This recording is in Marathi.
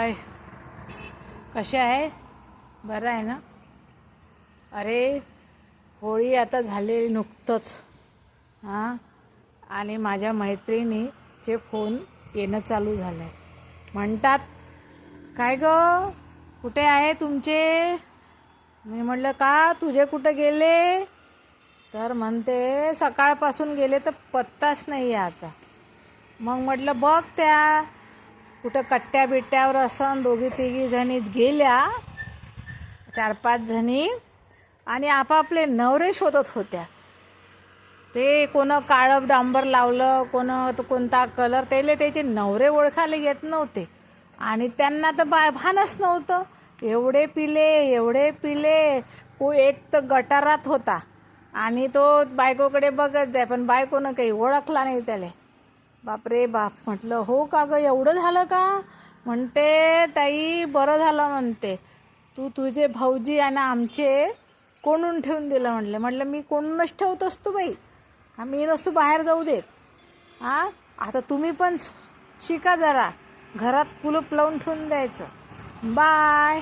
हाय, कशा आहे? बरं आहे ना? अरे, होळी आता झालेली नुकतंच. हां, आणि माझ्या मैत्रिणीचे फोन येणं चालू झालं आहे. म्हणतात, काय गं, कुठे आहे तुमचे? मी म्हटलं, का तुझे कुठे गेले? तर म्हणते, सकाळपासून गेले तर पत्ताच नाही याचा. मग म्हटलं, बघ त्या कुठं कट्ट्या बिट्ट्यावर असं दोघी तिघी जणीच गेल्या, 4-5 जणी, आणि आपापले नवरे शोधत होत्या. ते कोणं काळं डांबर लावलं, कोणता कलर, त्याचे नवरे ओळखायला येत नव्हते. आणि त्यांना तर भानच नव्हतं. एवढे पिले. एक तर गटारात होता आणि तो बायकोकडे बघत जाय, पण बायकोनं काही ओळखला नाही त्याला. बापरे बाप. म्हटलं, हो का गं, एवढं झालं का? म्हणते, ताई बरं झालं म्हणते, तुझे भाऊजी आणि आमचे कोणून ठेवून दिलं. म्हटलं मी कोणूनच ठेवत असतो बाई, आम्ही नसतो बाहेर जाऊ देत. आता तुम्ही पण शिका जरा, घरात कुलूप लावून ठेवून द्यायचं. बाय.